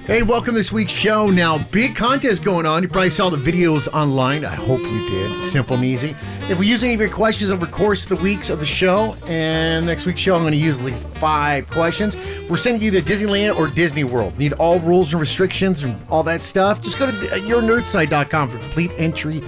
Hey, welcome to this week's show. Now, big contest going on. You probably saw the videos online. I hope you did. Simple and easy. If we use any of your questions over the course of the weeks of the show, and next week's show, I'm going to use at least 5 questions. We're sending you to Disneyland or Disney World. Need all rules and restrictions and all that stuff? Just go to yournerdsite.com for complete entry,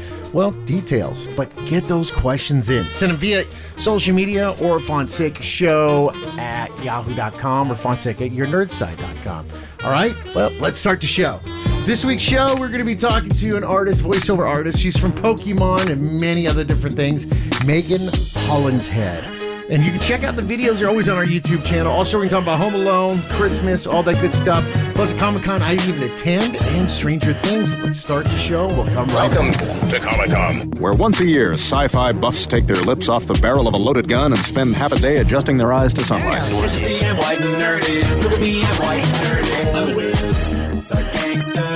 details. But get those questions in. Send them via social media or Fonseca Show at yahoo.com or Fonseca at yournerdsite.com. All right, well, let's start the show. This week's show, we're going to be talking to an artist, voiceover artist. She's from Pokemon and many other different things, Megan Hollingshead. And you can check out the videos. They're always on our YouTube channel. Also, we're going to talk about Home Alone, Christmas, all that good stuff. Plus, Comic-Con I didn't even attend, and Stranger Things. Let's start the show. We'll come right back. Welcome to Comic-Con. Where once a year, sci-fi buffs take their lips off the barrel of a loaded gun and spend half a day adjusting their eyes to sunlight.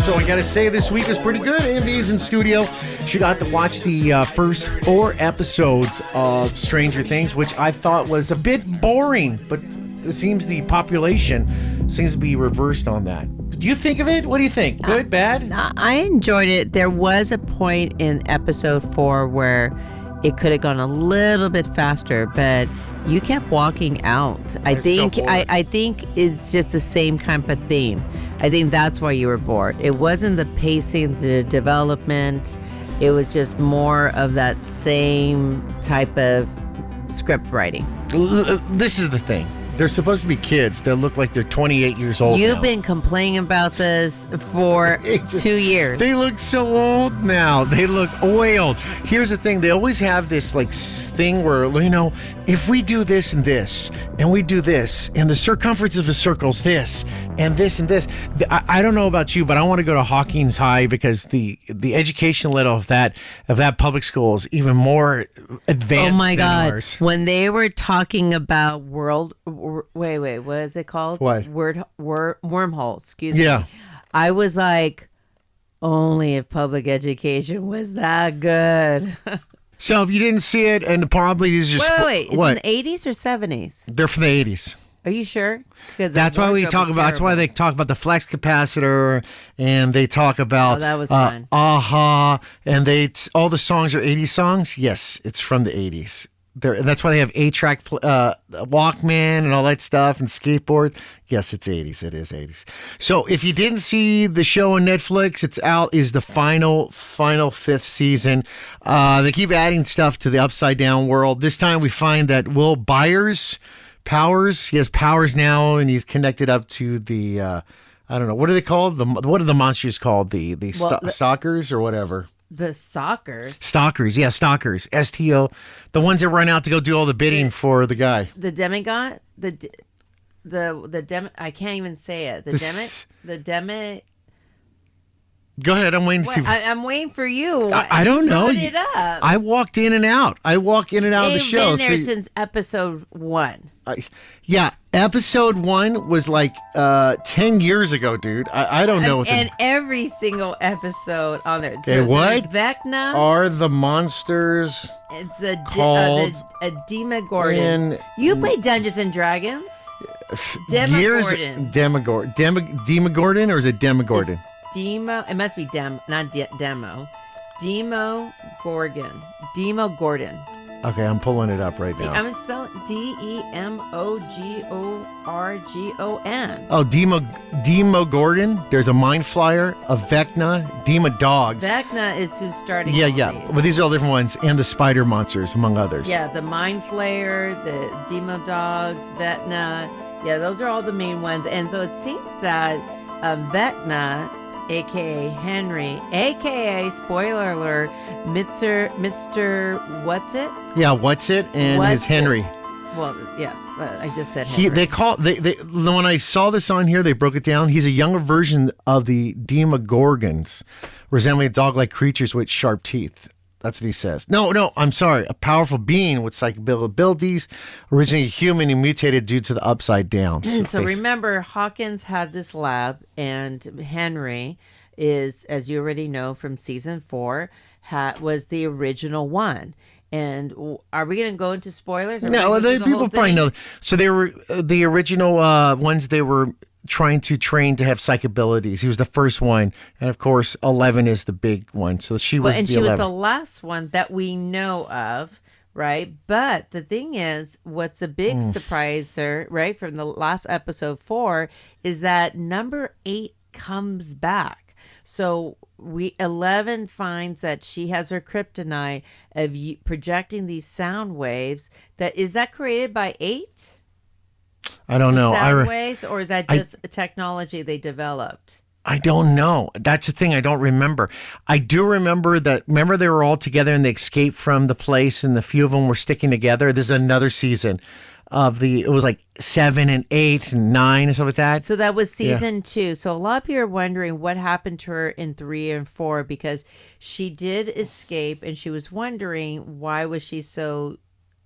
So I gotta say, this week was pretty good. Amy's in studio. She got to watch the first 4 episodes of Stranger Things, which I thought was a bit boring, but it seems the population seems to be reversed on that. Do you think of it? What do you think? Good, bad? I enjoyed it. There was a point in episode 4 where it could have gone a little bit faster, but you kept walking out. I think it's just the same kind of theme. I think that's why you were bored. It wasn't the pacing, the development. It was just more of that same type of script writing. This is the thing. They're supposed to be kids that look like they're 28 years old You've now. been complaining about this for 2 years. They look so old now. They look way old. Here's the thing. They always have this thing where, if we do this and this, and we do this, and the circumference of a circle is this, and this and this. I don't know about you, but I want to go to Hawkins High because the education level of that public school is even more advanced Oh my than God. ours. When they were talking about wait, what is it called? What? Wormhole, excuse me. Yeah. I was like, only if public education was that good. So if you didn't see it, and probably these are just... Wait. Is what? it in the 80s or 70s? They're from the 80s. Are you sure? Because That's why we talk about. That's why they talk about the flex capacitor, and they talk about. Oh, that was fun. Aha, and all the songs are 80s songs. Yes, it's from the 80s. And that's why they have 8-track Walkman and all that stuff and skateboard. Yes, it's 80s. It is 80s. So if you didn't see the show on Netflix, it's out. Is the final 5th season. They keep adding stuff to the Upside Down world. This time we find that Will Byers. He has powers now, and he's connected up to the I don't know, what are they called? What are the monsters called? The stalkers or whatever. The Stalkers. Stalkers, yeah, stalkers. STO, the ones that run out to go do all the bidding for the guy. The demigod, I can't even say it. Go ahead, I'm waiting to see. I'm waiting for you. I don't know. Put it up. I walked in and out. of the show. You've been there since episode 1. Yeah, episode 1 was like 10 years ago, dude. I don't know. And every single episode on there. Okay, what Vecna are the monsters? It's called Demogorgon. You play Dungeons and Dragons? Demogorgon. Demogorgon, or is it Demogorgon? It must be not Demo. Demogorgon. Okay, I'm pulling it up right now. I'm spelling Demogorgon. Oh, Demogorgon. There's a Mind Flyer, a Vecna, Demodogs. Vecna is who's starting. Yeah. But these are all different ones, and the spider monsters, among others. Yeah, the Mind Flayer, the Demodogs, Vecna. Yeah, those are all the main ones. And so it seems that Vecna, a.k.a. Henry, a.k.a. spoiler alert, Mr. What's It? Yeah, What's It, and his Henry. Well, yes, I just said Henry. When I saw this on here, they broke it down. He's a younger version of the Demogorgons, resembling dog-like creatures with sharp teeth. That's what he says. No, I'm sorry. A powerful being with psychic abilities, originally human and mutated due to the Upside Down. So remember, Hawkins had this lab, and Henry is, as you already know from season 4, was the original one. And are we going to go into spoilers? No, people probably know. So they were the original ones. They were trying to train to have psychic abilities. He was the first one, and of course, 11 is the big one. So she was and the she 11. was the last one that we know of, right? But the thing is, what's a big surpriser, right, from the last episode 4 is that number 8 comes back. So 11 finds that she has her kryptonite of projecting these sound waves. Is that created by 8? I don't know. Sound waves, or is that just a technology they developed? I don't know. That's the thing. I don't remember. I do remember that. Remember they were all together and they escaped from the place, and the few of them were sticking together. This is another season of it was like 7 and 8 and 9 and stuff like that. So that was season 2. So a lot of people are wondering what happened to her in 3 and 4, because she did escape, and she was wondering why was she so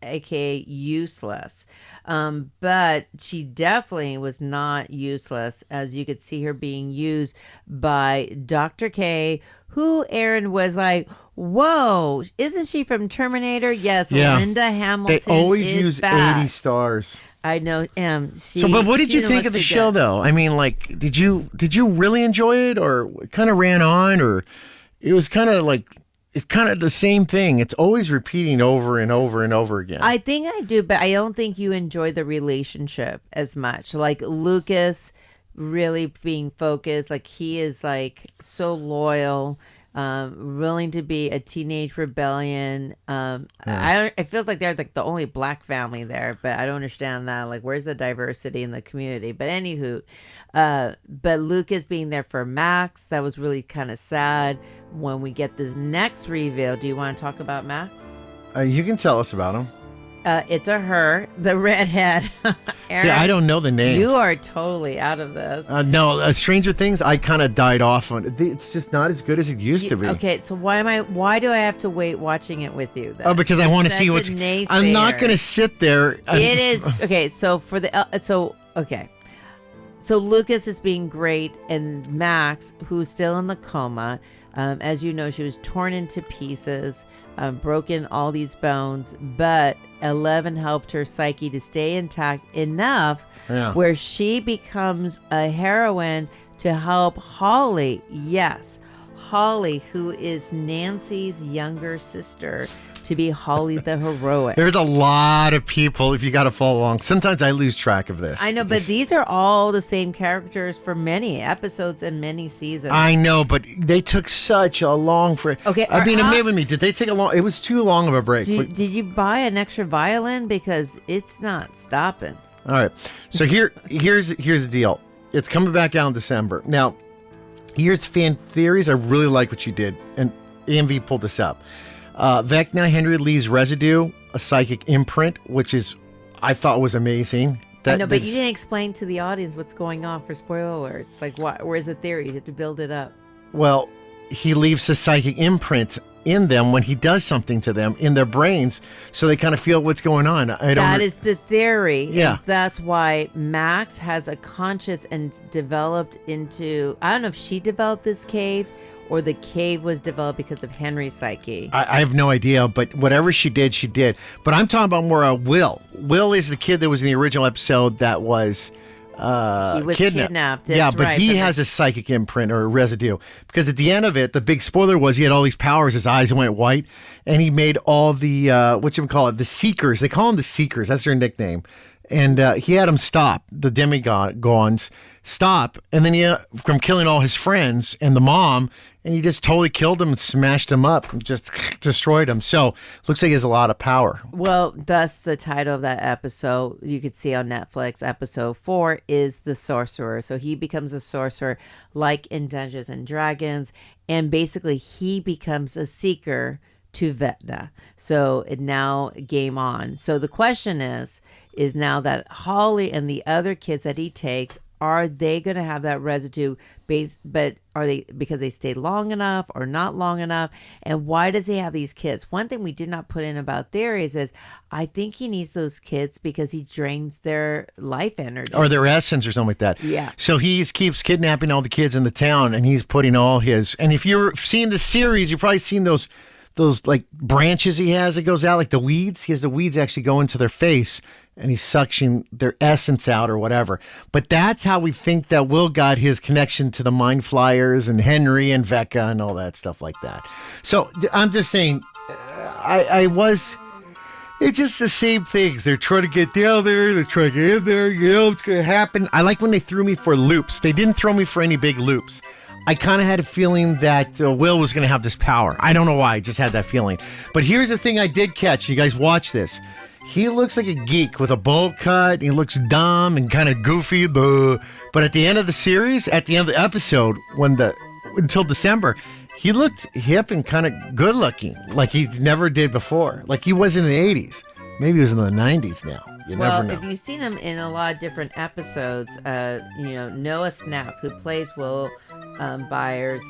aka useless. But she definitely was not useless, as you could see her being used by Dr. K, who Aaron was like, whoa, isn't she from Terminator? Yes, yeah. Linda Hamilton. They always use back. 80 stars. I know. But what did you think of the show, though? I mean, like, did you really enjoy it, or it kind of ran on, or it was kind of like, it's kind of the same thing. It's always repeating over and over and over again. I think I do, but I don't think you enjoy the relationship as much. Like Lucas really being focused, like he is like so loyal, willing to be a teenage rebellion. It feels like they're like the only black family there, but I don't understand that. Like, where's the diversity in the community? But anywho, but Lucas being there for Max, that was really kind of sad. When we get this next reveal, do you want to talk about Max? You can tell us about him. It's her, the redhead. Aaron, see, I don't know the names. You are totally out of this. No, Stranger Things, I kind of died off on. It's just not as good as it used to be. Okay, so why do I have to wait watching it with you then? Oh, because I want to see what's. I'm not going to sit there. It is okay. So So Lucas is being great, and Max, who's still in the coma, as you know, she was torn into pieces, broken all these bones, but 11 helped her psyche to stay intact enough where she becomes a heroine to help Holly. Yes, Holly, who is Nancy's younger sister, to be Holly the heroic. There's a lot of people if you got to follow along. Sometimes I lose track of this. I know, but these are all the same characters for many episodes and many seasons. I know, but they took such a long Okay, I mean, admit with me, did they take a long? It was too long of a break. Did you buy an extra violin, because it's not stopping? All right, so here's the deal. It's coming back out in December. Now, here's fan theories. I really like what you did, and AMV pulled this up. Vecna Henry leaves residue, a psychic imprint, which I thought was amazing. I know, but you didn't explain to the audience what's going on for spoiler alerts. Like, where's the theory? You have to build it up. Well, he leaves a psychic imprint in them when he does something to them in their brains, so they kind of feel what's going on. That is the theory. Yeah. And that's why Max has a conscious and developed into, I don't know if she developed this cave, or the cave was developed because of Henry's psyche. I have no idea, but whatever she did, she did. But I'm talking about more Will. Will is the kid that was in the original episode that was he was kidnapped. Yeah, but right, he has a psychic imprint or a residue. Because at the end of it, the big spoiler was he had all these powers. His eyes went white, and he made all the, the Seekers. They call them the Seekers. That's their nickname. And he had them stop, the demigods stop, and then from killing all his friends and the mom, and he just totally killed them and smashed them up and just destroyed them. So looks like he has a lot of power. Well, thus the title of that episode, you could see on Netflix, episode 4, is The Sorcerer. So he becomes a sorcerer like in Dungeons and Dragons, and basically he becomes a seeker to Vecna. So it now game on. So the question is now that Holly and the other kids that he takes, are they going to have that residue but are they because they stayed long enough or not long enough? And why does he have these kids? One thing we did not put in about theories is I think he needs those kids because he drains their life energy. Or their essence or something like that. Yeah. So he keeps kidnapping all the kids in the town, and he's putting all his, and if you're seeing the series, you've probably seen those like branches he has that goes out like the weeds. He has the weeds actually go into their face, and he's suctioning their essence out or whatever. But that's how we think that Will got his connection to the Mind Flyers and Henry and Vecca and all that stuff like that. So I'm just saying, it's just the same things. They're trying to get down there. They're trying to get in there. It's going to happen. I like when they threw me for loops. They didn't throw me for any big loops. I kind of had a feeling that Will was going to have this power. I don't know why. I just had that feeling. But here's the thing I did catch. You guys watch this. He looks like a geek with a bowl cut. He looks dumb and kind of goofy. But at the end of the series, at the end of the episode, until December, he looked hip and kind of good looking, like he never did before. Like he was in the 80s. Maybe he was in the 90s now. You never know. If you've seen him in a lot of different episodes, Noah Snap, who plays Will Byers,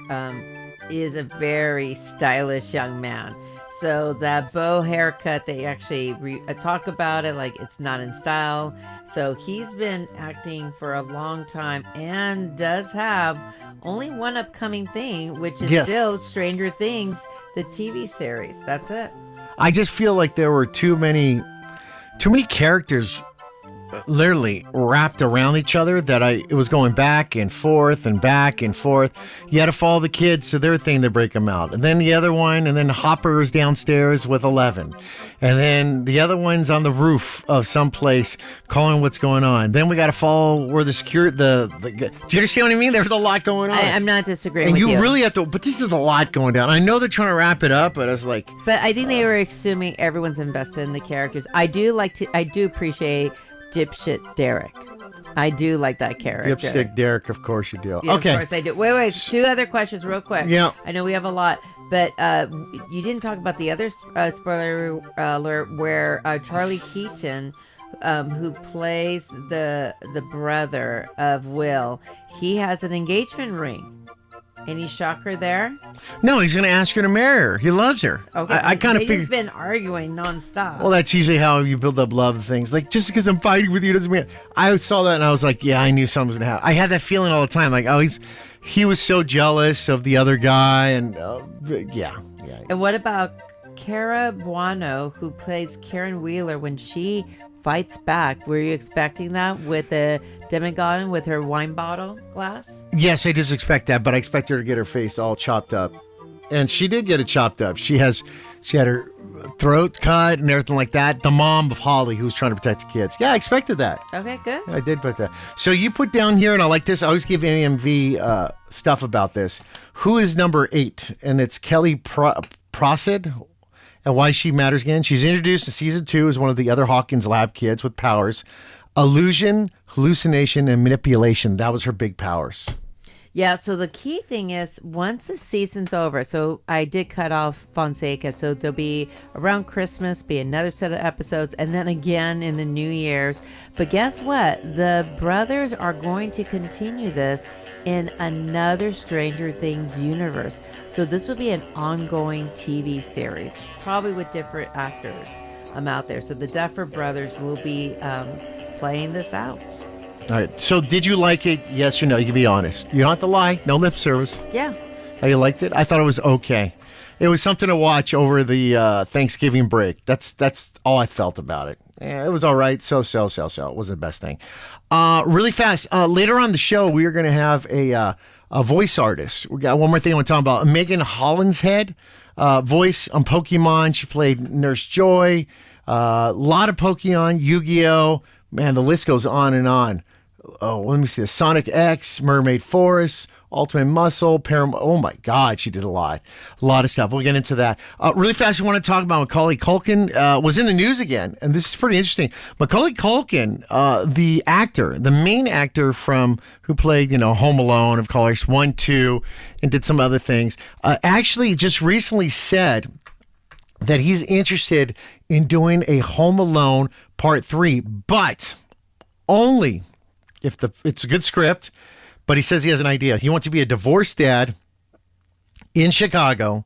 is a very stylish young man. So that bow haircut, they actually talk about it like it's not in style. So he's been acting for a long time and does have only one upcoming thing, which is still Stranger Things, the TV series. That's it. I just feel like there were too many characters literally wrapped around each other that it was going back and forth and back and forth. You had to follow the kids to their thing to break them out. And then the other one, and then Hopper is downstairs with 11. And then the other one's on the roof of some place calling what's going on. Then we got to follow where the security, do you understand what I mean? There's a lot going on. I'm not disagreeing and with you. And you really have to, but this is a lot going down. I know they're trying to wrap it up, but it's like. But I think they were assuming everyone's invested in the characters. I do appreciate Dipshit Derek. I do like that character. Dipstick Derek, of course you do. Yeah, okay. Of course I do. Wait. 2 other questions real quick. Yeah. I know we have a lot, but you didn't talk about the other spoiler alert where Charlie Keaton, who plays the brother of Will, he has an engagement ring. Any shocker there? No, he's going to ask her to marry her. He loves her. Okay. I kind of figured. He's been arguing nonstop. Well, that's usually how you build up love and things. Like, just because I'm fighting with you doesn't mean. I saw that and I was like, yeah, I knew something was going to happen. I had that feeling all the time. Like, he was so jealous of the other guy. And yeah. And what about Cara Buono, who plays Karen Wheeler, when she fights back? Were you expecting that with a demigod with her wine bottle glass? Yes, I just expect that, but I expect her to get her face all chopped up. And she did get it chopped up. She had her throat cut and everything like that. The mom of Holly, who was trying to protect the kids. Yeah, I expected that. Okay, good. I did put that. So you put down here, and I like this. I always give AMV stuff about this. Who is number 8? And it's Kelly Procid. And why she matters again. She's introduced in season 2 as one of the other Hawkins lab kids with powers. Illusion, hallucination, and manipulation. That was her big powers. Yeah, so the key thing is once the season's over, so I did cut off Fonseca, so there'll be around Christmas, be another set of episodes, and then again in the New Year's. But guess what? The brothers are going to continue this in another Stranger Things universe. So this will be an ongoing TV series, probably with different actors out there. So the Duffer brothers will be playing this out. All right. So did you like it? Yes or no? You can be honest. You don't have to lie. No lip service. Yeah. How you liked it? I thought it was okay. It was something to watch over the Thanksgiving break. That's all I felt about it. Yeah, it was all right. So. It wasn't the best thing. Really fast. Later on the show, we are going to have a voice artist. We got one more thing I want to talk about. Megan Hollingshead, voice on Pokemon. She played Nurse Joy. A lot of Pokemon, Yu-Gi-Oh. Man, the list goes on and on. Oh, let me see. Sonic X, Mermaid Forest, Ultimate Muscle, oh my God, she did a lot of stuff. We'll get into that. Really fast, I want to talk about Macaulay Culkin. Was in the news again, and this is pretty interesting. Macaulay Culkin, the actor, the main actor who played, Home Alone, of course, 1, 2, and did some other things, actually just recently said that he's interested in doing a Home Alone Part 3, but only if it's a good script. But he says he has an idea. He wants to be a divorced dad in Chicago,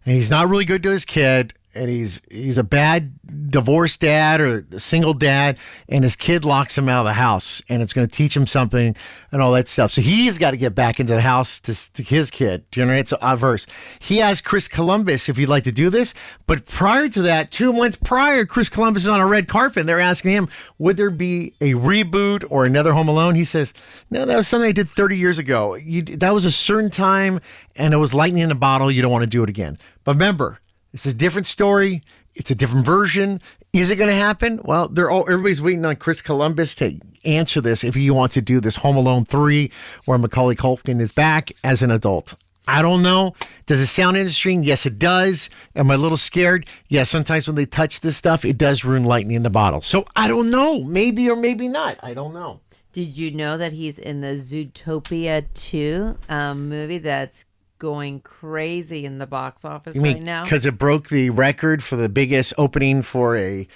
and he's not really good to his kid, and he's a bad divorced dad or a single dad, and his kid locks him out of the house, and it's going to teach him something and all that stuff. So he's got to get back into the house to his kid. Do you know? It's a verse. He asked Chris Columbus if he'd like to do this, but prior to that, 2 months prior, Chris Columbus is on a red carpet, and they're asking him, would there be a reboot or another Home Alone? He says, no, that was something I did 30 years ago. That was a certain time, and it was lightning in a bottle. You don't want to do it again. But remember, it's a different story. It's a different version. Is it going to happen? Well, everybody's waiting on Chris Columbus to answer this if he wants to do this Home Alone 3 where Macaulay Culkin is back as an adult. I don't know. Does it sound interesting? Yes, it does. Am I a little scared? Yes, sometimes when they touch this stuff, it does ruin lightning in the bottle. So I don't know. Maybe or maybe not. I don't know. Did you know that he's in the Zootopia 2 movie that's going crazy in the box office right now? Because it broke the record for the biggest opening for a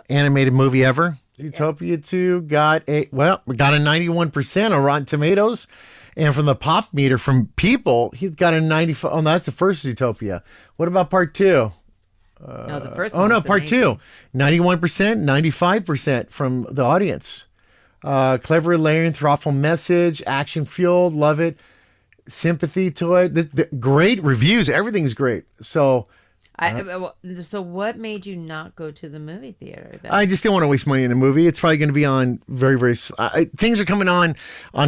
animated movie ever. Zootopia 2 got a 91% on Rotten Tomatoes. And from the pop meter from people, he's got a 95. Oh, no, that's the first Zootopia. What about part 2? No, the first one. Oh, no, part 2. 91%, 95% from the audience. Clever, layering, thoughtful message, action fueled, love it. Sympathy to it. The great reviews. Everything's great. So, so what made you not go to the movie theater then? I just didn't want to waste money in a movie. It's probably going to be on very, very. Things are coming on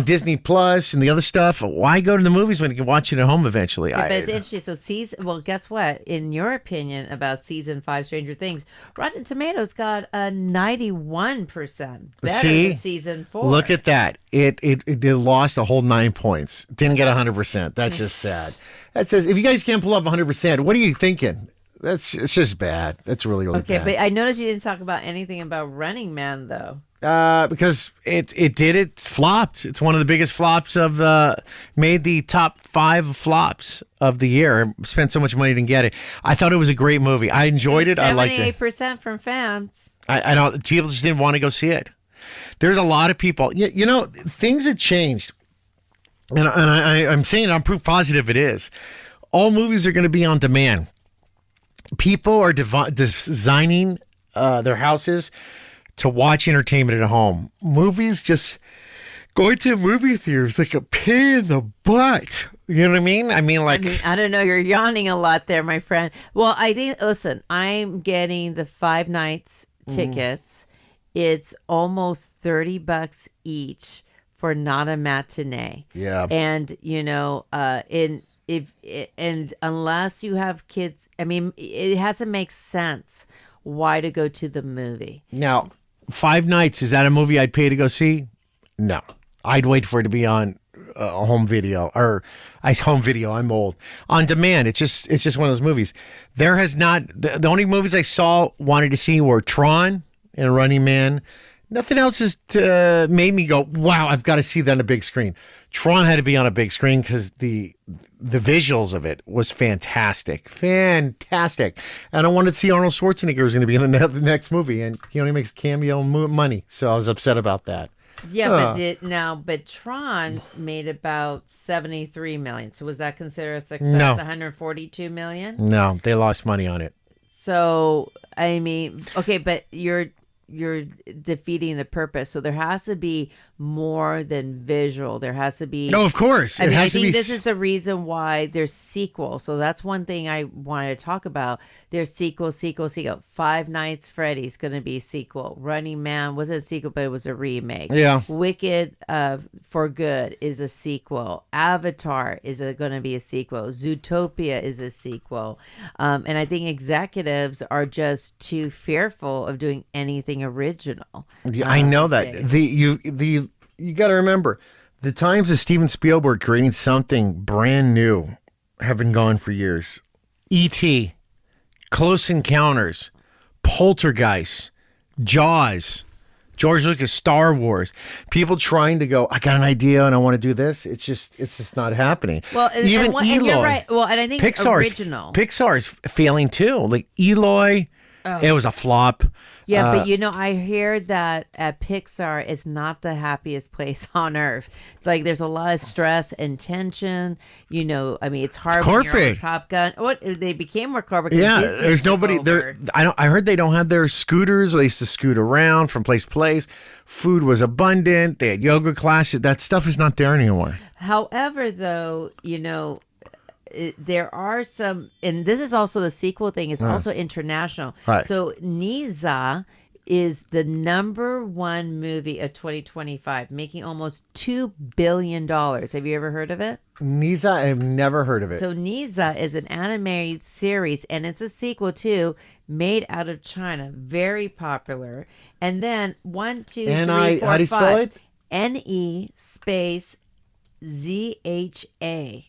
Disney Plus and the other stuff. Why go to the movies when you can watch it at home eventually? Yeah, but it's interesting. So guess what? In your opinion about season 5 Stranger Things, Rotten Tomatoes got a 91% better than season 4. Look at that. It lost a whole 9 points. Didn't get 100%. That's just sad. That says if you guys can't pull up 100%, what are you thinking? It's just bad. That's really bad. Okay, but I noticed you didn't talk about anything about Running Man though. Because it flopped. It's one of the biggest flops made the top 5 flops of the year. Spent so much money to get it. I thought it was a great movie. I enjoyed it. I liked it. 78% from fans. I know people just didn't want to go see it. There's a lot of people. You know, things have changed, and I'm saying I'm proof positive it is. All movies are going to be on demand. People are designing their houses to watch entertainment at home. Movies, just going to movie theaters like a pain in the butt. You know what I mean? I don't know. You're yawning a lot there, my friend. Well, listen, I'm getting the 5 nights tickets. It's almost $30 each for not a matinee. Yeah. And, and unless you have kids, it has to make sense why to go to the movie. Now, 5 nights, is that a movie I'd pay to go see? No. I'd wait for it to be on home video, I'm old. On demand. It's just one of those movies. There has not, the only movies I wanted to see were Tron and Running Man. Nothing else has made me go, wow, I've got to see that on a big screen. Tron had to be on a big screen because the visuals of it was fantastic. Fantastic. And I wanted to see Arnold Schwarzenegger was going to be in the next movie, and he only makes cameo money. So I was upset about that. Yeah, but Tron made about 73 million. So was that considered a success? No. 142 million? No, they lost money on it. So, okay, but you're defeating the purpose. So there has to be more than visual. There has to be. No, of course. I think this is the reason why there's sequel. So that's one thing I wanted to talk about. There's sequel. 5 Nights Freddy's going to be a sequel. Running Man wasn't a sequel, but it was a remake. Yeah. Wicked for Good is a sequel. Avatar is going to be a sequel. Zootopia is a sequel. And I think executives are just too fearful of doing anything original. Yeah, I know that. You got to remember, the times of Steven Spielberg creating something brand new have been gone for years. E.T., Close Encounters, Poltergeist, Jaws, George Lucas, Star Wars. People trying to go, I got an idea and I want to do this. It's just not happening. Well, even Eloy. And you're right. Well, and I think Pixar's failing too. Like Eloy. It was a flop. Yeah, but I hear that at Pixar, it's not the happiest place on earth. It's like there's a lot of stress and tension. It's hard when you're on Top Gun. What they became more corporate. Yeah, there's nobody there. I heard they don't have their scooters. They used to scoot around from place to place. Food was abundant. They had yoga classes. That stuff is not there anymore. However, though, there are some, and this is also the sequel thing. It's also international. Right. So Niza is the #1 movie of 2025, making almost $2 billion. Have you ever heard of it? Niza, I've never heard of it. So Niza is an animated series, and it's a sequel too, made out of China. Very popular. And then 1, 2, 3, 4, 5. How do you spell it? NE space ZHA.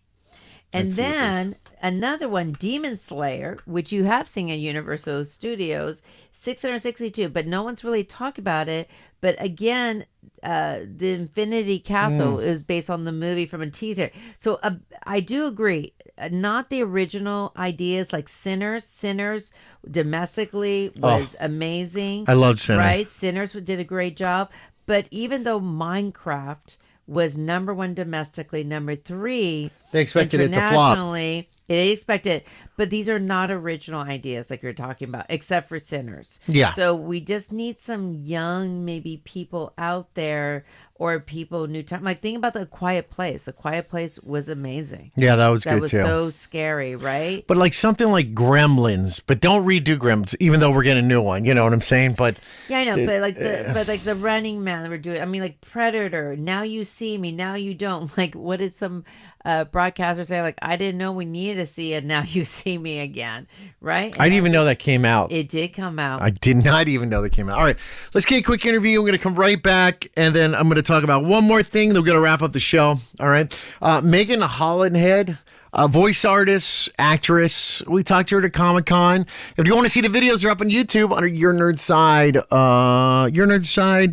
And then another one, Demon Slayer, which you have seen in Universal Studios, 662, but no one's really talked about it. But again, the Infinity Castle is based on the movie from a teaser. So I do agree. Not the original ideas like Sinners. Sinners domestically was amazing. I loved Sinners. Right? Sinners did a great job. But even though Minecraft was #1 domestically, #3 they expected it to flop. Internationally, they expected, but these are not original ideas like you're talking about, except for Sinners. Yeah. So we just need some young, maybe people out there or people new time. Like think about The Quiet Place. The Quiet Place was amazing. Yeah, that was That good was too. so scary, right? But like something like Gremlins, but don't redo Gremlins, even though we're getting a new one. You know what I'm saying? But yeah, I know. But like the Running Man that we're doing. I mean, like Predator. Now you see me. Now you don't. Like, what did some broadcaster say? Like, I didn't know we needed to see it. Now you see me again, right? I didn't even know that came out. It did come out. I did not even know that came out. All right, let's get a quick interview. I'm going to come right back, and then I'm going to talk about one more thing. Then we're going to wrap up the show. All right. Megan Hollingshead, voice artist, actress. We talked to her at Comic-Con. If you want to see the videos, they're up on YouTube under Your Nerd Side. Your Nerd Side,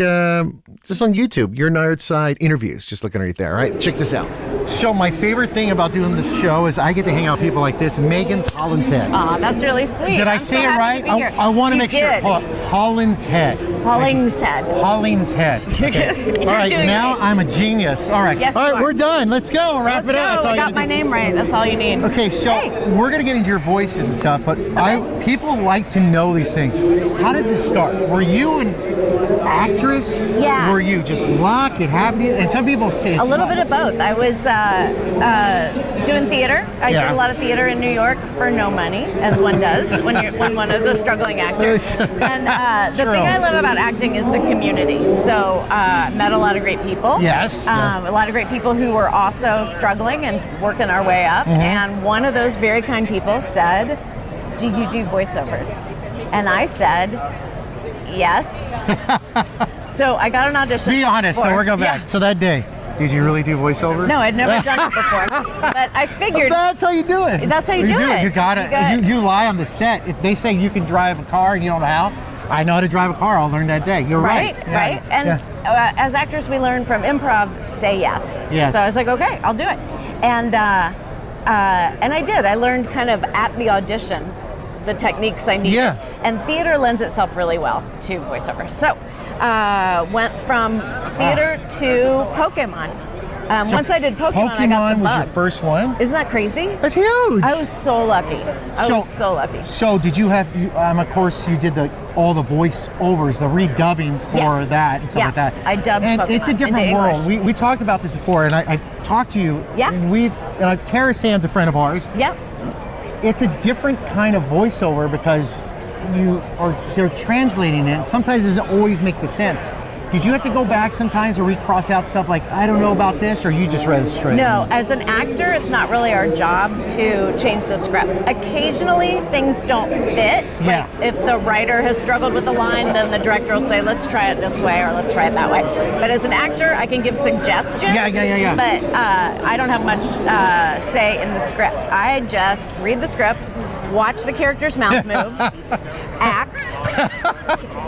just on YouTube. Your Nerd Side interviews. Just looking right there. All right, check this out. So my favorite thing about doing this show is I get to hang out with people like this. Megan Hollingshead. Aw, that's really sweet. Did I say it right? I want to make sure. Hollingshead. Hollingshead. Hollingshead. Okay. All right, now I'm a genius. All right. Yes, all you right, are. we're done. Let's go. Wrap it up. That's all I you got gotta my do. name right. That's all you need. Okay, so we're gonna get into your voices and stuff, but people like to know these things. How did this start? Were you an actress? Yeah. Were you just luck? It happened? And some people say it's A little luck. bit of both. I was doing theater. I did a lot of theater in New York for no money, as one does when one is a struggling actor. And the thing I love about acting is the community. So met a lot of great people. Yes. A lot of great people who were also struggling and working our way up. And one of those very kind people said, "Do you do voiceovers?" And I said, "Yes." So I got an audition. Be honest. So we're going back. Yeah. So that day, did you really do voiceovers? No, I'd never done it before. But I figured that's how you do it. That's how you do it. You gotta. You lie on the set. If they say you can drive a car and you don't know how, I know how to drive a car. I'll learn that day. You're right. Right. And as actors, we learn from improv. Say yes. Yes. So I was like, okay, I'll do it. And I did. I learned kind of at the audition the techniques I needed. Yeah. And theater lends itself really well to voiceover. So went from theater to Pokemon. Once I did Pokemon, I got the Pokemon was bug. your first one? Isn't that crazy? That's huge. I was so lucky. I was so lucky. So did you have, of course, you did all the voice-overs, the redubbing for that and stuff like that. I dubbed And Pokemon it's a different into world. English. We talked about this before, and I talked to you. Yeah. And Tara Sand's a friend of ours. Yep. It's a different kind of voiceover because they're translating it. Sometimes it doesn't always make the sense. Did you have to go back sometimes or recross out stuff like, I don't know about this, or you just read it straight? No, as an actor, it's not really our job to change the script. Occasionally, things don't fit. Yeah. Like if the writer has struggled with the line, then the director will say, let's try it this way or let's try it that way. But as an actor, I can give suggestions. Yeah. But I don't have much say in the script. I just read the script, watch the character's mouth move, act.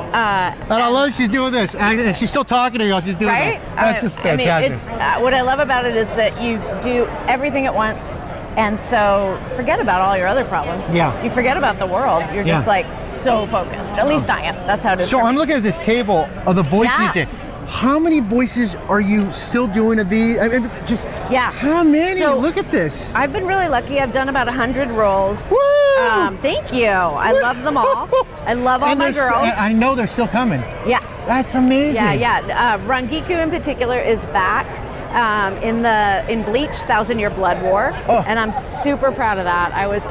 And I love she's doing this. And she's still talking to you while she's doing Right? it. That's just fantastic. What I love about it is that you do everything at once And so forget about all your other problems. Yeah. You forget about the world. You're just like so focused. At least I am. That's how it is. So I'm looking at this table of the voices you did. How many voices are you still doing of these? I mean, how many? So, look at this. I've been really lucky. I've done about 100 roles. Woo! Thank you. I love them all. I love all my girls. I know they're still coming. Yeah. That's amazing. Yeah. Rangiku in particular is back in Bleach, 1,000-Year Blood War. Oh. And I'm super proud of that. I was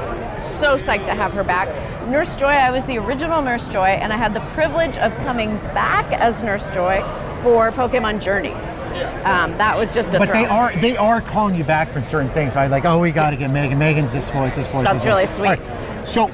so psyched to have her back. Nurse Joy, I was the original Nurse Joy, and I had the privilege of coming back as Nurse Joy for Pokemon Journeys. That was just a But thrill. they are calling you back for certain things. I like, we got to get Megan. Megan's this voice. That's really sweet. Right. So,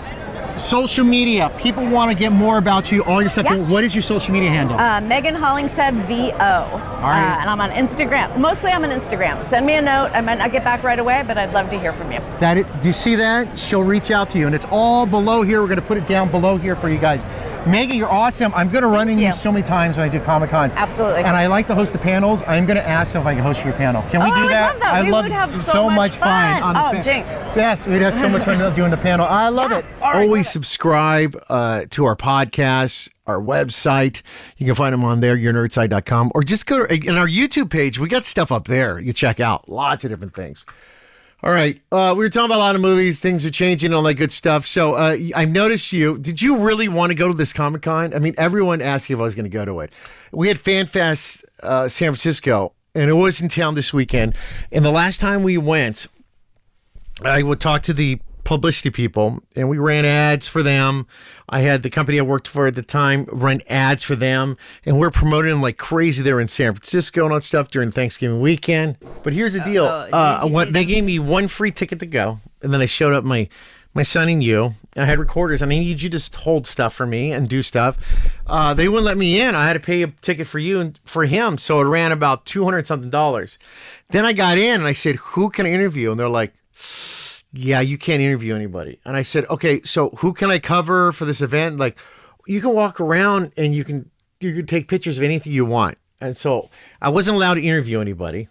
social media. People want to get more about you, all your stuff. Yeah. What is your social media handle? Megan Hollingshead VO. right. And I'm on Instagram. Mostly I'm on Instagram. Send me a note. I might not get back right away, but I'd love to hear from you. Do you see that? She'll reach out to you, and it's all below here. We're going to put it down below here for you guys. Megan, you're awesome. I'm going to run into you so many times when I do Comic-Cons. Absolutely. And I like to host the panels. I'm going to ask if I can host your panel. Can we do that? I love that. We would have so much fun. on the Jinx. Yes, we'd have so much fun doing the panel. I love it. Always subscribe to our podcast, our website. You can find them on there, yournerdside.com, or just go to our YouTube page. We got stuff up there you check out. Lots of different things. All right. We were talking about a lot of movies. Things are changing, all that good stuff. So I noticed did you really want to go to this Comic-Con? I mean, everyone asked you if I was going to go to it. We had FanFest San Francisco, and it was in town this weekend. And the last time we went, I would talk to the publicity people, and we ran ads for them. I had the company I worked for at the time run ads for them, and we're promoting them like crazy. They're in San Francisco and all that stuff during Thanksgiving weekend. But here's the deal. They gave me one free ticket to go, and then I showed up my son and you, and I had recorders, and I need you to just hold stuff for me and do stuff. They wouldn't let me in. I had to pay a ticket for you and for him, so it ran about $200-something. Then I got in, and I said, who can I interview? And they're like, yeah, you can't interview anybody. And I said, okay, so who can I cover for this event? Like, you can walk around and you can take pictures of anything you want. And so I wasn't allowed to interview anybody.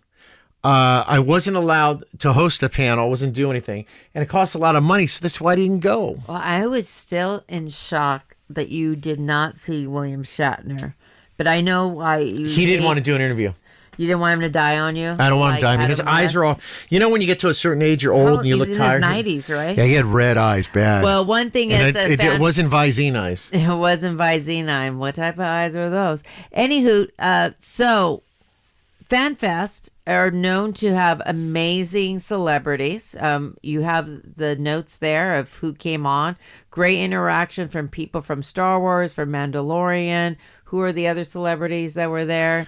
I wasn't allowed to host a panel. I wasn't doing anything. And it cost a lot of money, so that's why I didn't go. Well, I was still in shock that you did not see William Shatner. But I know why He didn't want to do an interview. You didn't want him to die on you? I don't want him to die. His eyes are all... You know when you get to a certain age, you're old and you look tired? He's in his 90s, right? Yeah, he had red eyes, bad. Well, one thing is... It wasn't Visine eyes. It wasn't Visine eyes. What type of eyes are those? Anywho, so FanFest are known to have amazing celebrities. You have the notes there of who came on. Great interaction from people from Star Wars, from Mandalorian. Who are the other celebrities that were there?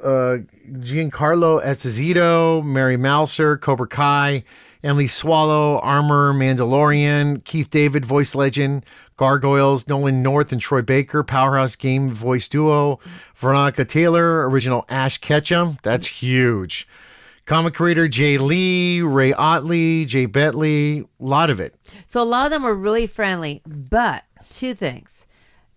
Giancarlo Esposito, Mary Mouser, Cobra Kai, Emily Swallow, Armor, Mandalorian, Keith David, voice legend, Gargoyles, Nolan North and Troy Baker, Powerhouse Game voice duo, Veronica Taylor, original Ash Ketchum, that's huge. Comic creator Jay Lee, Ray Otley, Jay Bentley, a lot of it. So a lot of them were really friendly, but two things.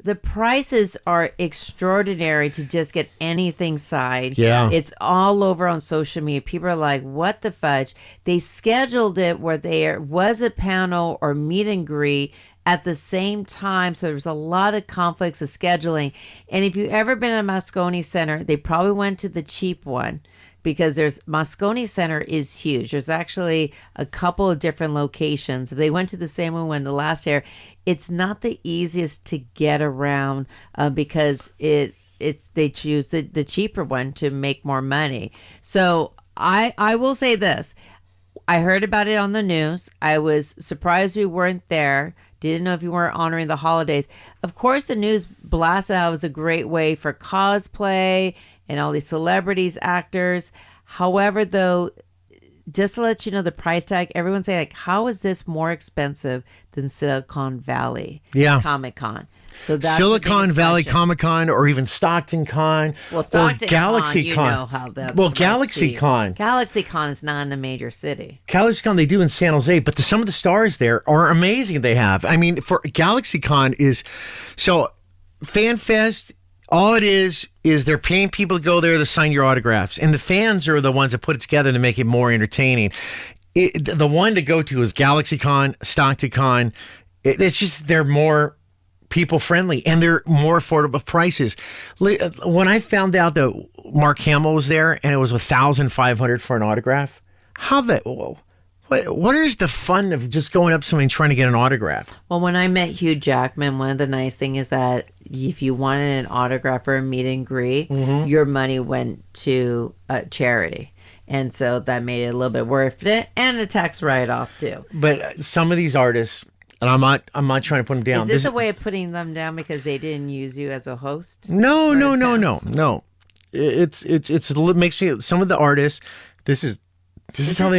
The prices are extraordinary to just get anything signed. Yeah. It's all over on social media. People are like, what the fudge? They scheduled it where there was a panel or meet and greet at the same time. So there was a lot of conflicts of scheduling. And if you've ever been at Moscone Center, they probably went to the cheap one. Because Moscone Center is huge. There's actually a couple of different locations. If they went to the same one the last year, it's not the easiest to get around because they choose the cheaper one to make more money. So I will say this. I heard about it on the news. I was surprised we weren't there. Didn't know if you weren't honoring the holidays. Of course, the news blasted out it was a great way for cosplay and all these celebrities, actors. However, though, just to let you know the price tag, everyone's saying, like, how is this more expensive than Silicon Valley Comic-Con? So that's Silicon Valley Comic-Con or even Stockton Con or Galaxy Con. You know how that Galaxy Con. Galaxy Con is not in a major city. Galaxy Con they do in San Jose, but some of the stars there are amazing they have. I mean, for Galaxy Con is... So, FanFest... All it is they're paying people to go there to sign your autographs. And the fans are the ones that put it together to make it more entertaining. the one to go to is GalaxyCon, StockToCon. It's just they're more people friendly and they're more affordable prices. When I found out that Mark Hamill was there and it was $1,500 for an autograph, what is the fun of just going up to somebody and trying to get an autograph? Well, when I met Hugh Jackman, one of the nice things is that if you wanted an autograph or a meet and greet, your money went to charity. And so that made it a little bit worth it and a tax write-off too. But some of these artists, and I'm not trying to put them down. Is this a way of putting them down because they didn't use you as a host? No. It makes me, some of the artists, this is how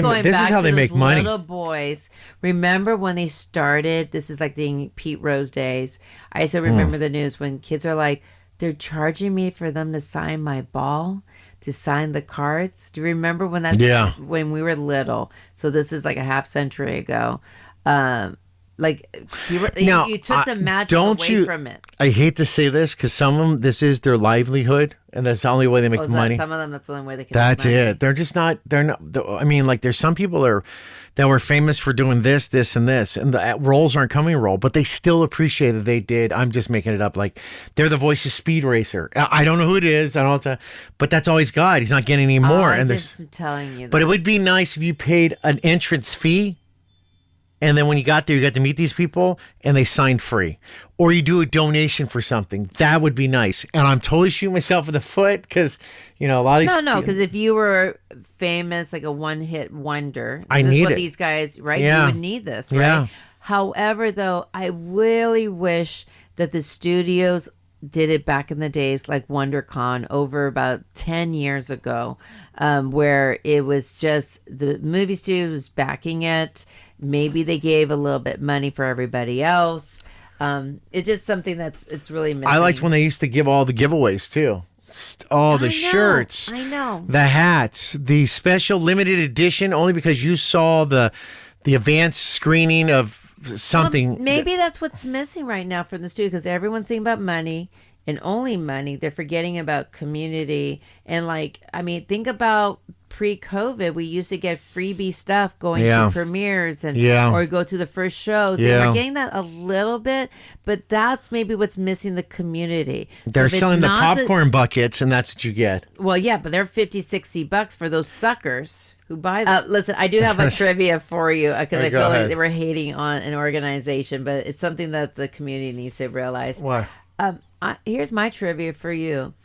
they make money. Little boys, remember when they started? This is like the Pete Rose days. I still remember the news when kids are like, they're charging me for them to sign my ball, to sign the cards. Do you remember when that? Yeah. When we were little. So this is like a half century ago. Like you took the magic away from it. I hate to say this because some of them, this is their livelihood, and that's the only way they make money. Some of them, that's the only way they can. That's make money. it. They're just not. They're not. I mean, like there's some people that were famous for doing this, and this, and the roles aren't coming role, but they still appreciate that they did. I'm just making it up. Like they're the voice of Speed Racer. I don't know who it is. I don't know, but that's all he's got. He's not getting any more. I'm just telling you. But it would be nice if you paid an entrance fee. And then when you got there, you got to meet these people and they signed free. Or you do a donation for something. That would be nice. And I'm totally shooting myself in the foot because, a lot of these... No, because if you were famous, like a one-hit wonder, I this need is what it. These guys, right? Yeah. You would need this, right? Yeah. However, though, I really wish that the studios did it back in the days like WonderCon over about 10 years ago, where it was just the movie studio was backing it. Maybe they gave a little bit money for everybody else. It's just something it's really missing. I liked when they used to give all the giveaways too. All the shirts, I know, the hats, the special limited edition, only because you saw the advanced screening of something. Well, maybe that's what's missing right now from the studio because everyone's thinking about money and only money. They're forgetting about community and think about pre-COVID. We used to get freebie stuff going to premieres and or go to the first shows. And we're getting that a little bit, but that's maybe what's missing the community. They're selling the popcorn buckets and that's what you get. Well, yeah, but they're $50-$60 for those suckers who buy them. Listen, I do have a trivia for you because I feel like they were hating on an organization, but it's something that the community needs to realize. What? Here's my trivia for you.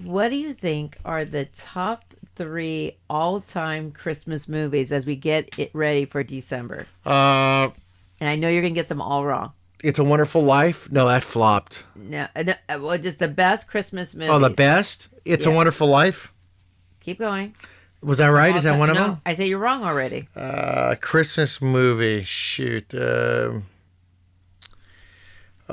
What do you think are the top 3 all-time Christmas movies as we get it ready for December? And I know you're going to get them all wrong. It's a Wonderful Life? No, that flopped. No, well, just the best Christmas movies. Oh, the best? It's a Wonderful Life? Keep going. Was that right? Is that one of them? I say you're wrong already. Christmas movie. Shoot.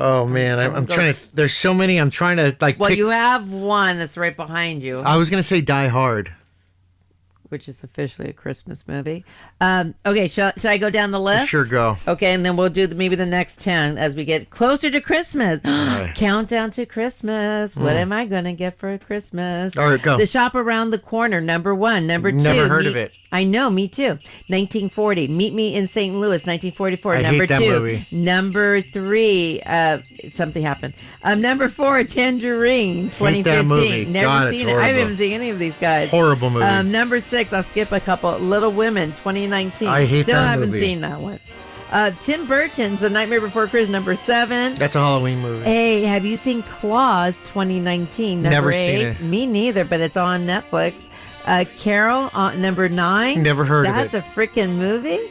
Oh man, I'm trying to. There's so many. I'm trying to Well, pick. you have one that's right behind you, I was gonna say Die Hard. which is officially a Christmas movie. Okay, should I go down the list? Sure, go. Okay, and then we'll do maybe the next 10 as we get closer to Christmas. Right. Countdown to Christmas. What am I going to get for Christmas? All right, go. The Shop Around the Corner, number 1. Number 2. Never heard of it. I know, me too. 1940. Meet Me in St. Louis, 1944. I number hate that 2. movie. Number 3. Something happened. Number 4. Tangerine, 2015. Hate that movie. Never God, it's seen it. I haven't horrible. even seen any of these guys. Horrible movie. Number 6, I'll skip a couple. Little Women, 2019. I hate Still that haven't movie. seen that one. Tim Burton's The Nightmare Before Christmas, number 7. That's a Halloween movie. Hey, have you seen Claws 2019? Number Never 8. seen it. Me neither, but it's on Netflix. Carol, number 9. Never heard of it. That's a freaking movie.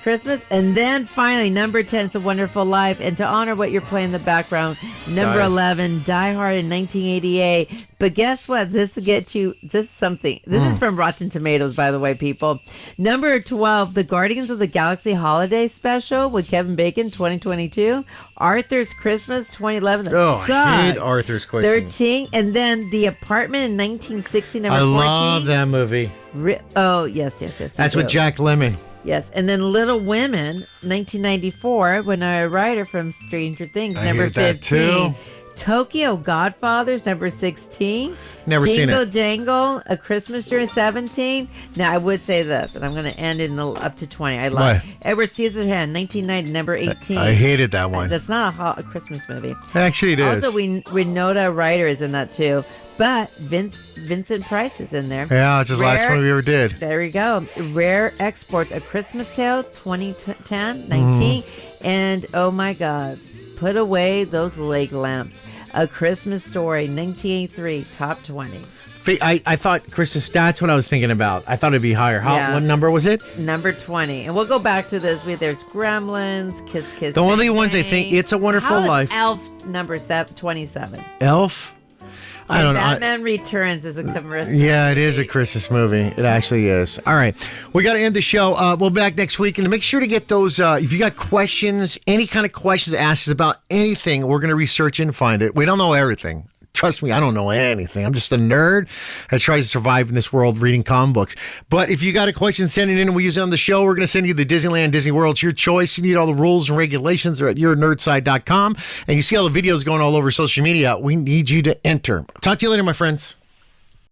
Christmas. And then finally, number 10, It's a Wonderful Life. And to honor what you're playing in the background, number 11, Die Hard in 1988. But guess what? This will get you, this is something. This is from Rotten Tomatoes, by the way, people. Number 12, The Guardians of the Galaxy Holiday Special with Kevin Bacon, 2022. Arthur's Christmas, 2011. That sucked. I hate Arthur's Question. 13. And then The Apartment in 1960, number 14. I love that movie. Oh, yes. That's with Jack Lemmon. Yes, and then Little Women, 1994, Winona Ryder from Stranger Things, I number hated that 15. too. Tokyo Godfathers, number 16. Never seen Jingle it. Jangle, A Christmas Story, 17. Now, I would say this, and I'm going to end in the up to 20. I love Edward Scissorhands, 1990, number 18. I hated that one. That's not a Christmas movie. Actually, it is. Also, Winona Ryder is in that too. But Vincent Price is in there. Yeah, it's his last movie we ever did. There we go. Rare Exports, A Christmas Tale, 2010, 19. And, oh my God, Put Away Those Leg Lamps, A Christmas Story, 1983, top 20. I thought, Christmas, that's what I was thinking about. I thought it'd be higher. What number was it? Number 20. And we'll go back to this. There's Gremlins, Kiss Kiss. The only ones I think, It's a Wonderful Life. Elf, number 27. Elf? I don't know. Batman Returns is a Christmas. Yeah, it is a Christmas movie. It actually is. All right. We got to end the show. We'll be back next week. And make sure to get those, if you got questions, any kind of questions asked about anything, we're going to research and find it. We don't know everything. Trust me, I don't know anything. I'm just a nerd that tries to survive in this world reading comic books. But if you got a question, send it in and we'll use it on the show. We're going to send you the Disneyland, Disney World. It's your choice. You need all the rules and regulations. They're at yournerdside.com. And you see all the videos going all over social media. We need you to enter. Talk to you later, my friends.